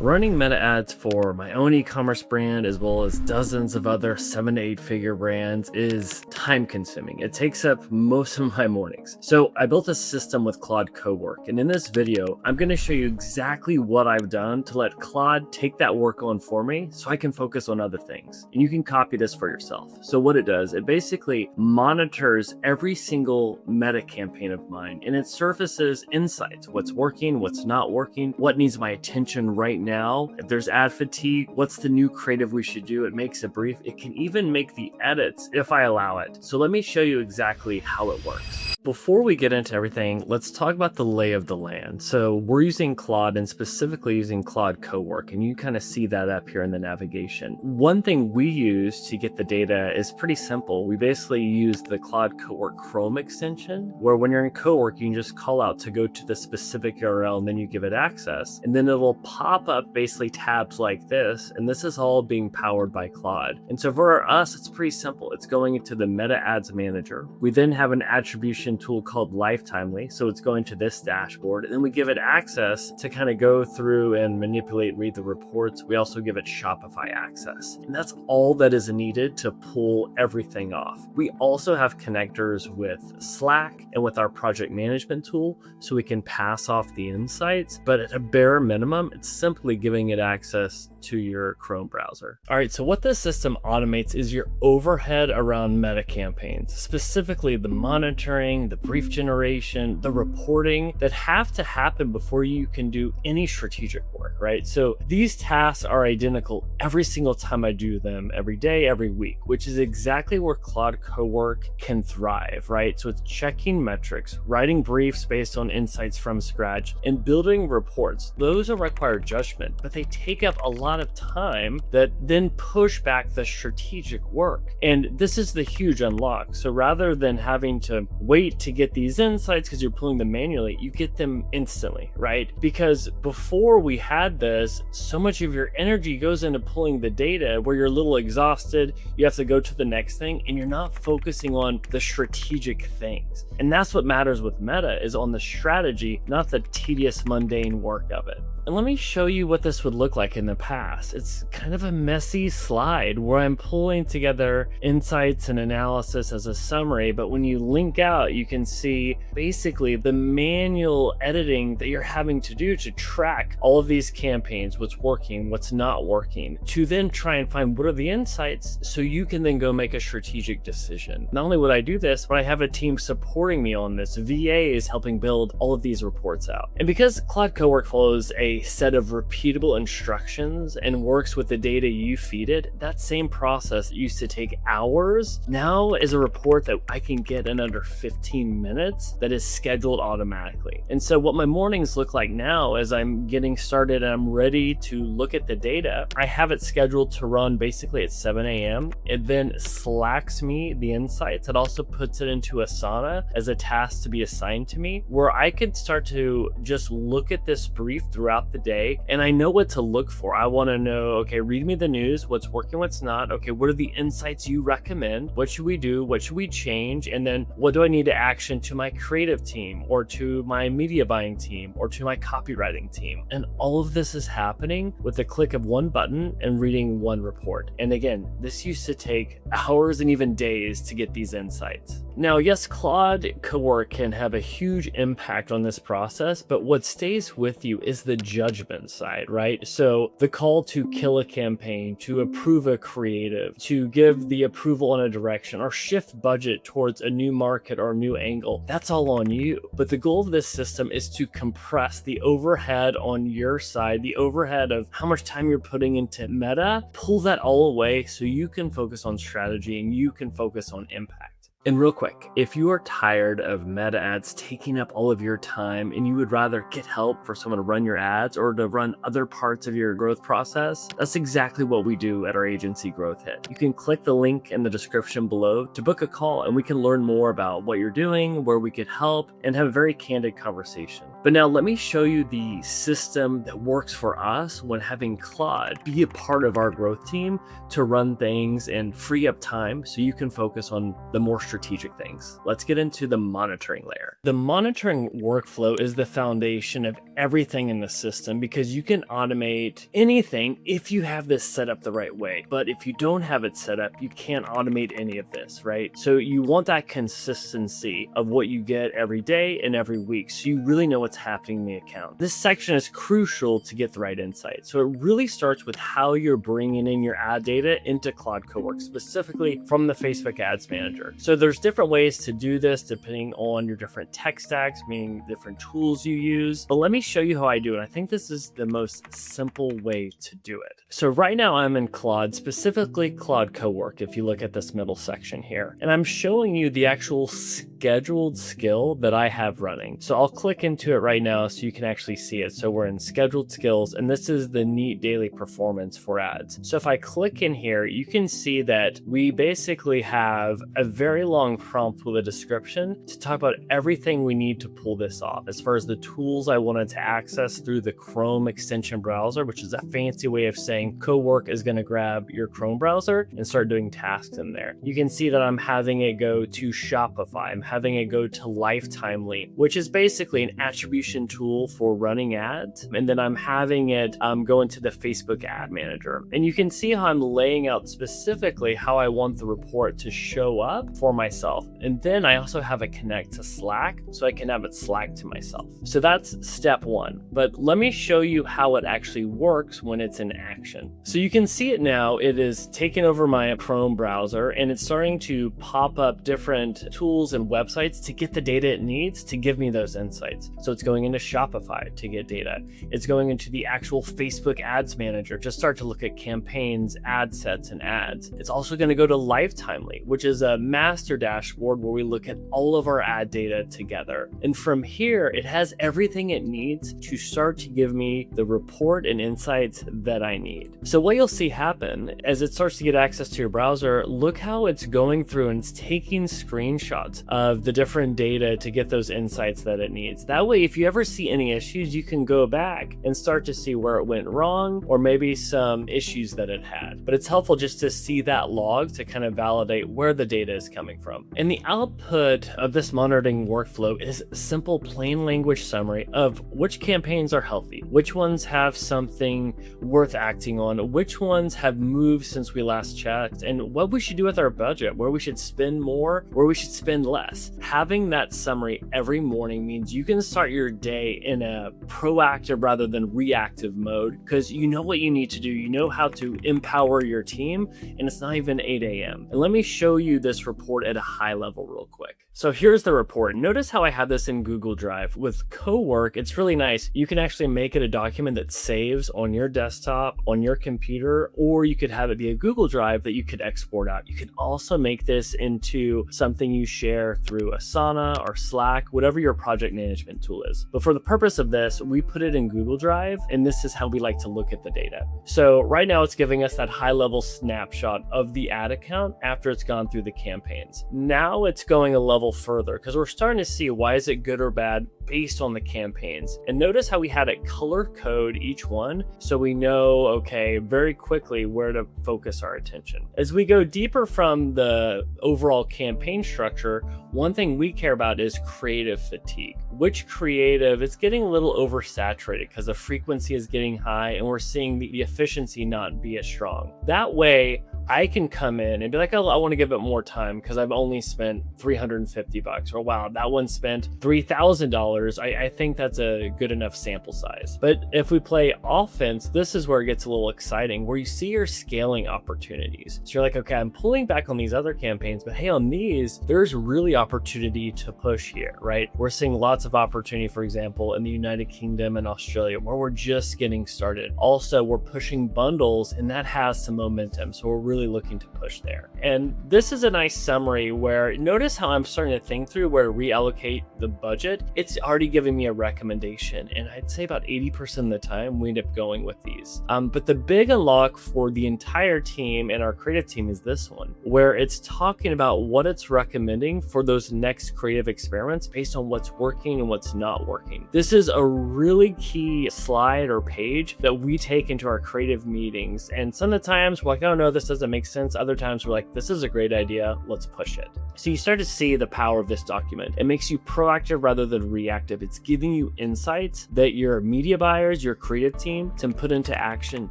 Running meta ads for my own e-commerce brand as well as dozens of other 7 to 8 figure brands is time consuming. It takes up most of my mornings. So I built a system with Claude Cowork, and in this video, I'm going to show you exactly what I've done to let Claude take that work on for me so I can focus on other things. And you can copy this for yourself. So what it does, it basically monitors every single meta campaign of mine, and it surfaces insights, what's working, what's not working, what needs my attention right now. If there's ad fatigue, what's the new creative we should do? It makes a brief. It can even make the edits if I allow it. So let me show you exactly how it works. Before we get into everything, let's talk about the lay of the land. So we're using Claude and specifically using Claude Cowork, and you kind of see that up here in the navigation. One thing we use to get the data is pretty simple. We basically use the Claude Cowork Chrome extension, where when you're in Cowork, you can just call out to go to the specific URL and then you give it access. And then it'll pop up basically tabs like this, and this is all being powered by Claude. And so for us, it's pretty simple. It's going into the Meta Ads Manager. We then have an attribution tool called Lifetimely. So it's going to this dashboard, and then we give it access to kind of go through and manipulate, read the reports. We also give it Shopify access. And that's all that is needed to pull everything off. We also have connectors with Slack and with our project management tool, so we can pass off the insights. But at a bare minimum, it's simply giving it access to your Chrome browser. All right, so what this system automates is your overhead around meta campaigns, specifically the monitoring, the brief generation, the reporting that have to happen before you can do any strategic work, right? So these tasks are identical every single time I do them, every day, every week, which is exactly where Claude Cowork can thrive, right? So it's checking metrics, writing briefs based on insights from scratch, and building reports. Those are require judgment, but they take up a lot of time that then push back the strategic work. And this is the huge unlock. So rather than having to wait to get these insights because you're pulling them manually, you get them instantly, right? Because before we had this, so much of your energy goes into pulling the data where you're a little exhausted, you have to go to the next thing, and you're not focusing on the strategic things. And that's what matters with Meta, is on the strategy, not the tedious, mundane work of it. And let me show you what this would look like in the past. It's kind of a messy slide where I'm pulling together insights and analysis as a summary, but when you link out, you can see basically the manual editing that you're having to do to track all of these campaigns, what's working, what's not working, to then try and find what are the insights so you can then go make a strategic decision. Not only would I do this, but I have a team supporting me on this. VA is helping build all of these reports out. And because Claude Cowork follows a set of repeatable instructions and works with the data you feed it, that same process that used to take hours now is a report that I can get in under 15 minutes that is scheduled automatically. And so what my mornings look like now as I'm getting started and I'm ready to look at the data, I have it scheduled to run basically at 7 a.m. It then slacks me the insights. It also puts it into Asana as a task to be assigned to me, where I could start to just look at this brief throughout the day, and I know what to look for. I want to know, okay, read me the news, what's working, what's not. Okay, what are the insights you recommend? What should we do? What should we change? And then what do I need to action to my creative team, or to my media buying team, or to my copywriting team? And all of this is happening with the click of one button and reading one report. And again, this used to take hours and even days to get these insights. Now, yes, Claude Cowork can have a huge impact on this process, but what stays with you is the judgment side, right? So the call to kill a campaign, to approve a creative, to give the approval on a direction, or shift budget towards a new market or a new angle, that's all on you. But the goal of this system is to compress the overhead on your side, the overhead of how much time you're putting into Meta, pull that all away so you can focus on strategy and you can focus on impact. And real quick, if you are tired of meta ads taking up all of your time and you would rather get help for someone to run your ads or to run other parts of your growth process, that's exactly what we do at our agency Growth Hit. You can click the link in the description below to book a call, and we can learn more about what you're doing, where we could help, and have a very candid conversation. But now let me show you the system that works for us when having Claude be a part of our growth team to run things and free up time so you can focus on the more strategic things. Let's get into the monitoring layer. The monitoring workflow is the foundation of everything in the system because you can automate anything if you have this set up the right way. But if you don't have it set up, you can't automate any of this, right? So you want that consistency of what you get every day and every week, so you really know what's happening in the account. This section is crucial to get the right insight. So it really starts with how you're bringing in your ad data into Claude Cowork, specifically from the Facebook Ads Manager. So there's different ways to do this depending on your different tech stacks, meaning different tools you use. But let me show you how I do it. I think this is the most simple way to do it. So right now I'm in Claude, specifically Claude Cowork, if you look at this middle section here. And I'm showing you the actual scheduled skill that I have running. So I'll click into it right now so you can actually see it. So we're in scheduled skills, and this is the neat daily performance for ads. So if I click in here, you can see that we basically have a very long prompt with a description to talk about everything we need to pull this off. As far as the tools I wanted to access through the Chrome extension browser, which is a fancy way of saying Cowork is going to grab your Chrome browser and start doing tasks in there. You can see that I'm having it go to Shopify. I'm having it go to Lifetimely, which is basically an attribution tool for running ads. And then I'm having it go into the Facebook Ad Manager. And you can see how I'm laying out specifically how I want the report to show up for myself. And then I also have it connect to Slack, so I can have it Slack to myself. So that's step one. But let me show you how it actually works when it's in action. So you can see it now. It is taken over my Chrome browser, and it's starting to pop up different tools and websites to get the data it needs to give me those insights. So it's going into Shopify to get data. It's going into the actual Facebook Ads Manager to start to look at campaigns, ad sets, and ads. It's also going to go to Lifetimely, which is a master dashboard where we look at all of our ad data together. And from here, it has everything it needs to start to give me the report and insights that I need. So what you'll see happen as it starts to get access to your browser, look how it's going through and it's taking screenshots of the different data to get those insights that it needs. That way, if you ever see any issues, you can go back and start to see where it went wrong or maybe some issues that it had. But it's helpful just to see that log to kind of validate where the data is coming from. And the output of this monitoring workflow is a simple plain language summary of which campaigns are healthy, which ones have something worth acting on, which ones have moved since we last checked, and what we should do with our budget, where we should spend more, where we should spend less. Having that summary every morning means you can start your day in a proactive rather than reactive mode because you know what you need to do, you know how to empower your team, and it's not even 8 a.m. And let me show you this report at a high level real quick. So here's the report. Notice how I have this in Google Drive. With Cowork, it's really nice. You can actually make it a document that saves on your desktop, on your computer, or you could have it be a Google Drive that you could export out. You can also make this into something you share through Asana or Slack, whatever your project management tool is. But for the purpose of this, we put it in Google Drive, and this is how we like to look at the data. So right now it's giving us that high-level snapshot of the ad account after it's gone through the campaigns. Now it's going a level further because we're starting to see why is it good or bad based on the campaigns. And notice how we had it color code each one so we know, okay, very quickly where to focus our attention. As we go deeper from the overall campaign structure, one thing we care about is creative fatigue. Which creative is getting a little oversaturated because the frequency is getting high and we're seeing the efficiency not be as strong. That way, I can come in and be like, oh, I want to give it more time because I've only spent $350, or wow, that one spent $3,000. I think that's a good enough sample size. But if we play offense, this is where it gets a little exciting, where you see your scaling opportunities. So you're like, okay, I'm pulling back on these other campaigns, but hey, on these, there's really opportunity to push here, right? We're seeing lots of opportunity, for example, in the United Kingdom and Australia, where we're just getting started. Also, we're pushing bundles, and that has some momentum. So we're really looking to push there. And this is a nice summary where notice how I'm starting to think through where to reallocate the budget. It's already giving me a recommendation, and I'd say about 80% of the time we end up going with these. But the big unlock for the entire team and our creative team is this one, where it's talking about what it's recommending for those next creative experiments based on what's working and what's not working. This is a really key slide or page that we take into our creative meetings, and some of the times we're like, oh no, this doesn't that make sense. Other times we're like, this is a great idea, let's push it. So you start to see the power of this document. It makes you proactive rather than reactive. It's giving you insights that your media buyers, your creative team can put into action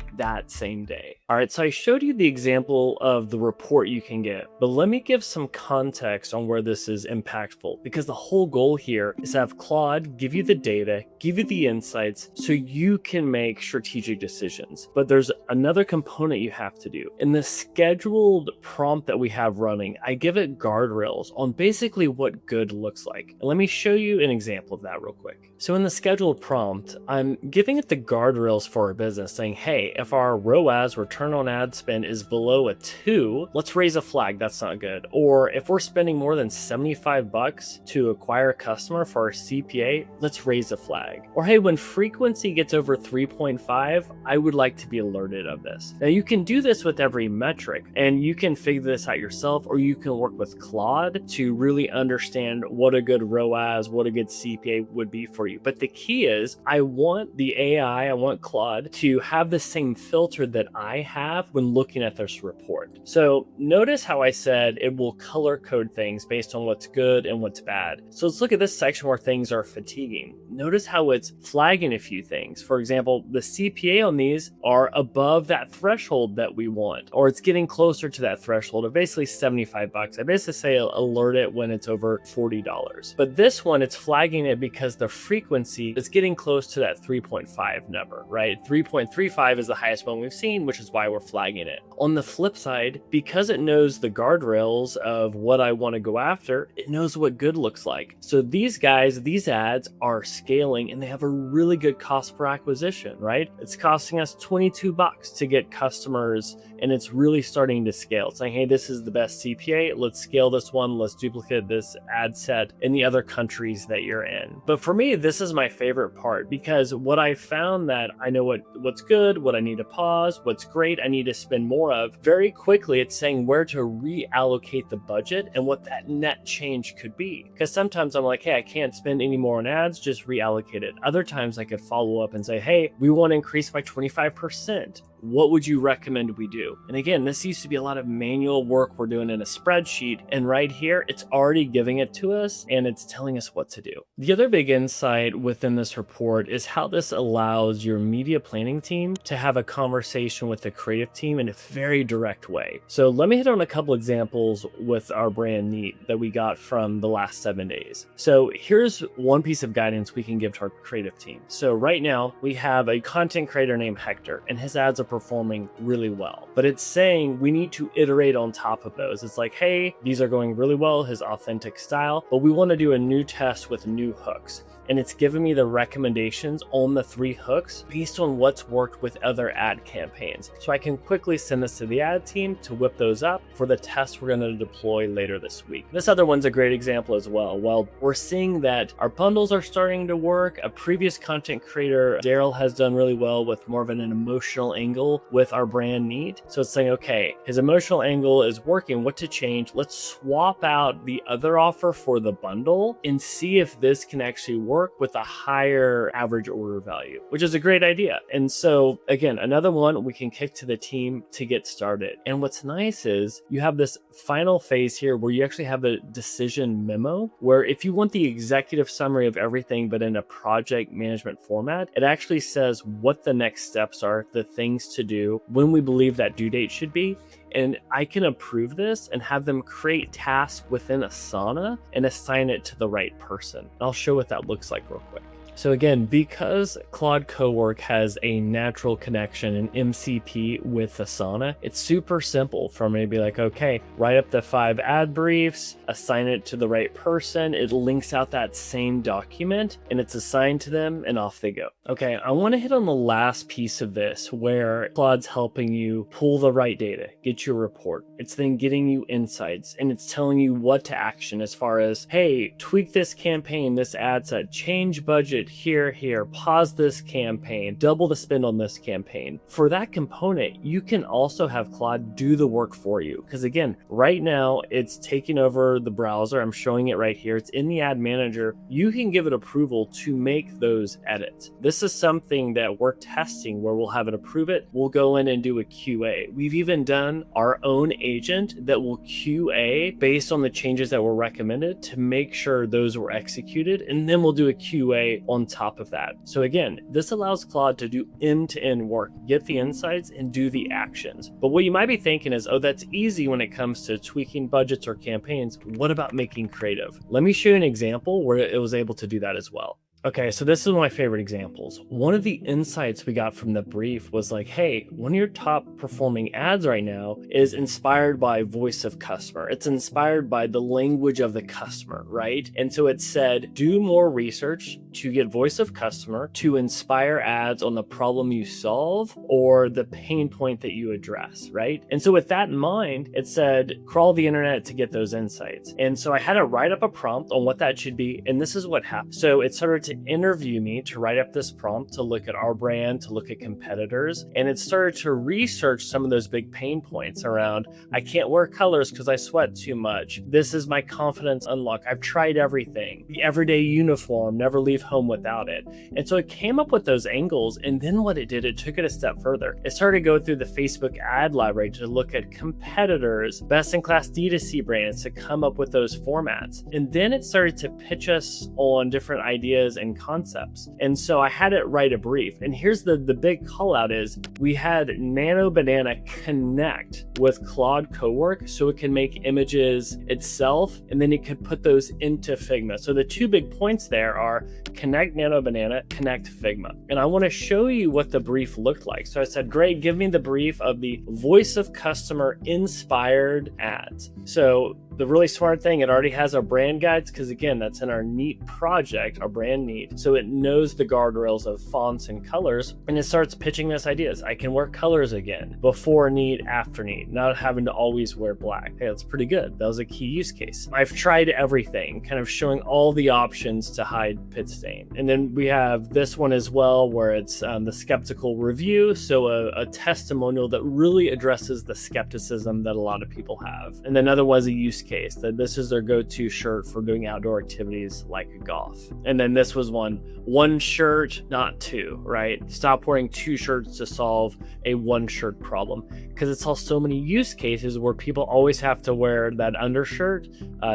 that same day. All right, so I showed you the example of the report you can get, but let me give some context on where this is impactful, because the whole goal here is to have Claude give you the data, give you the insights so you can make strategic decisions. But there's another component you have to do. In the scheduled prompt that we have running, I give it guardrails on basically what good looks like. And let me show you an example of that real quick. So in the scheduled prompt, I'm giving it the guardrails for our business, saying, hey, if our ROAS, return on ad spend, is below a 2, let's raise a flag, that's not good. Or if we're spending more than $75 to acquire a customer for our CPA, let's raise a flag. Or hey, when frequency gets over 3.5, I would like to be alerted of this. Now you can do this with every metric, and you can figure this out yourself, or you can work with Claude to really understand what a good ROAS, what a good CPA would be for you. But the key is, I want the AI, I want Claude to have the same filter that I have when looking at this report. So notice how I said it will color code things based on what's good and what's bad. So let's look at this section where things are fatiguing. Notice how it's flagging a few things. For example, the CPA on these are above that threshold that we want, or it's getting closer to that threshold of basically $75. I basically say alert it when it's over $40. But this one, it's flagging it because the frequency is getting close to that 3.5 number, right? 3.35 is the highest one we've seen, which is why we're flagging it. On the flip side, because it knows the guardrails of what I want to go after, it knows what good looks like. So these guys, these ads are scaling, and they have a really good cost per acquisition, right? It's costing us $22 to get customers, and it's really starting to scale. It's saying, hey, this is the best CPA. Let's scale this one. Let's duplicate this ad set in the other countries that you're in. But for me, this is my favorite part, because what I found that I know what's good, what I need to pause, what's great, I need to spend more of. Very quickly, it's saying where to reallocate the budget and what that net change could be. Because sometimes I'm like, hey, I can't spend any more on ads, just reallocate it. Other times I could follow up and say, hey, we want to increase by 25%. What would you recommend we do? And again, this used to be a lot of manual work we're doing in a spreadsheet. And right here, it's already giving it to us and it's telling us what to do. The other big insight within this report is how this allows your media planning team to have a conversation with the creative team in a very direct way. So let me hit on a couple examples with our brand Neat that we got from the last 7 days. So here's one piece of guidance we can give to our creative team. So right now we have a content creator named Hector, and his ads are performing really well, but it's saying we need to iterate on top of those. It's like, hey, these are going really well, his authentic style, but we want to do a new test with new hooks. And it's giving me the recommendations on the 3 hooks based on what's worked with other ad campaigns. So I can quickly send this to the ad team to whip those up for the test we're going to deploy later this week. This other one's a great example as well. Well, we're seeing that our bundles are starting to work. A previous content creator, Daryl, has done really well with more of an emotional angle with our brand Neat. So it's saying, okay, his emotional angle is working. What to change? Let's swap out the other offer for the bundle and see if this can actually work with a higher average order value, which is a great idea. And so again, another one we can kick to the team to get started. And what's nice is you have this final phase here where you actually have a decision memo, where if you want the executive summary of everything, but in a project management format, it actually says what the next steps are, the things to do, when we believe that due date should be. And I can approve this and have them create tasks within Asana and assign it to the right person. I'll show what that looks like real quick. So again, because Claude Cowork has a natural connection in MCP with Asana, it's super simple for me to be like, okay, write up the 5 ad briefs, assign it to the right person. It links out that same document and it's assigned to them and off they go. Okay, I want to hit on the last piece of this where Claude's helping you pull the right data, get your report. It's then getting you insights and it's telling you what to action as far as, hey, tweak this campaign, this ad set, change budget, budget here, pause this campaign, double the spend on this campaign. For that component, you can also have Claude do the work for you. Because again, right now it's taking over the browser. I'm showing it right here. It's in the ad manager. You can give it approval to make those edits. This is something that we're testing where we'll have it approve it. We'll go in and do a QA. We've even done our own agent that will QA based on the changes that were recommended to make sure those were executed. And then we'll do a QA on top of that. So again, this allows Claude to do end-to-end work, get the insights and do the actions. But what you might be thinking is, oh, that's easy when it comes to tweaking budgets or campaigns. What about making creative? Let me show you an example where it was able to do that as well. Okay, so this is one of my favorite examples. One of the insights we got from the brief was like, hey, one of your top performing ads right now is inspired by voice of customer. It's inspired by the language of the customer, right? And so it said, do more research to get voice of customer to inspire ads on the problem you solve or the pain point that you address, right? And so with that in mind, it said, crawl the internet to get those insights. And so I had to write up a prompt on what that should be. And this is what happened. So it started to interview me to write up this prompt to look at our brand, to look at competitors. And it started to research some of those big pain points around, I can't wear colors because I sweat too much. This is my confidence unlock. I've tried everything. The everyday uniform, never leave home without it. And so it came up with those angles. And then what it did, it took it a step further. It started to go through the Facebook ad library to look at competitors, best in class D2C brands to come up with those formats. And then it started to pitch us on different ideas and concepts. And so I had it write a brief. And here's the big call out is we had Nano Banana connect with Claude Cowork so it can make images itself, and then it could put those into Figma. So the two big points there are connect Nano Banana, connect Figma. And I want to show you what the brief looked like. So I said, great, give me the brief of the voice of customer inspired ads. So the really smart thing, it already has our brand guides because again, that's in our Neat project, our brand Neat. So it knows the guardrails of fonts and colors and it starts pitching us ideas. I can wear colors again, before Neat, after Neat, not having to always wear black. Hey, that's pretty good. That was a key use case. I've tried everything, kind of showing all the options to hide pit stain. And then we have this one as well, where it's the skeptical review. So a testimonial that really addresses the skepticism that a lot of people have. And then another was a use case that this is their go-to shirt for doing outdoor activities like golf. And then this was one shirt, not two, right? Stop wearing two shirts to solve a one shirt problem, because it solves so many use cases where people always have to wear that undershirt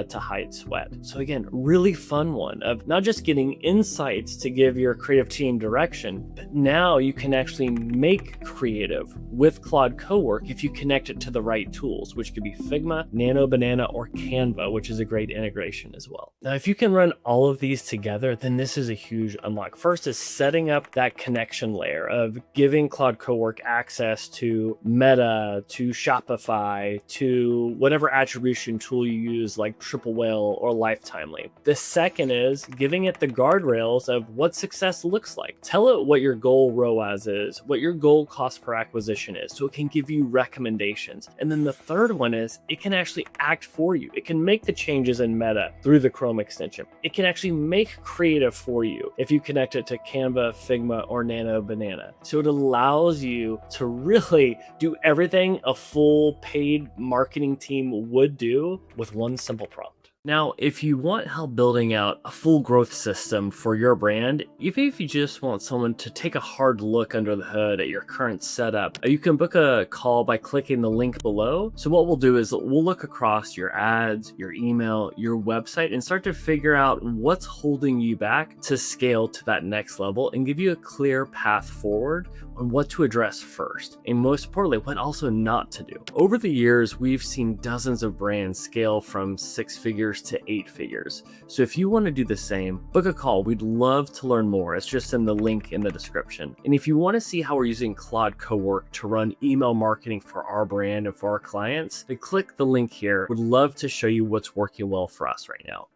to hide sweat. So again, really fun one of not just getting insights to give your creative team direction, but now you can actually make creative with Claude Cowork if you connect it to the right tools, which could be Figma, Nano Banana, or Canva, which is a great integration as well. Now, if you can run all of these together, then this is a huge unlock. First is setting up that connection layer of giving Claude Cowork access to Meta, to Shopify, to whatever attribution tool you use like Triple Whale or Lifetimely. The second is giving it the guardrails of what success looks like. Tell it what your goal ROAS is, what your goal cost per acquisition is, so it can give you recommendations. And then the third one is it can actually act for you. It can make the changes in Meta through the Chrome extension. It can actually make creative for you if you connect it to Canva, Figma, or Nano Banana. So it allows you to really do everything a full paid marketing team would do with one simple prompt. Now, if you want help building out a full growth system for your brand, even if you just want someone to take a hard look under the hood at your current setup, you can book a call by clicking the link below. So what we'll do is we'll look across your ads, your email, your website, and start to figure out what's holding you back to scale to that next level and give you a clear path forward on what to address first. And most importantly, what also not to do. Over the years, we've seen dozens of brands scale from 6 figures to 8 figures. So if you want to do the same, book a call. We'd love to learn more. It's just in the link in the description. And if you want to see how we're using Claude Cowork to run email marketing for our brand and for our clients, then click the link here. We'd love to show you what's working well for us right now.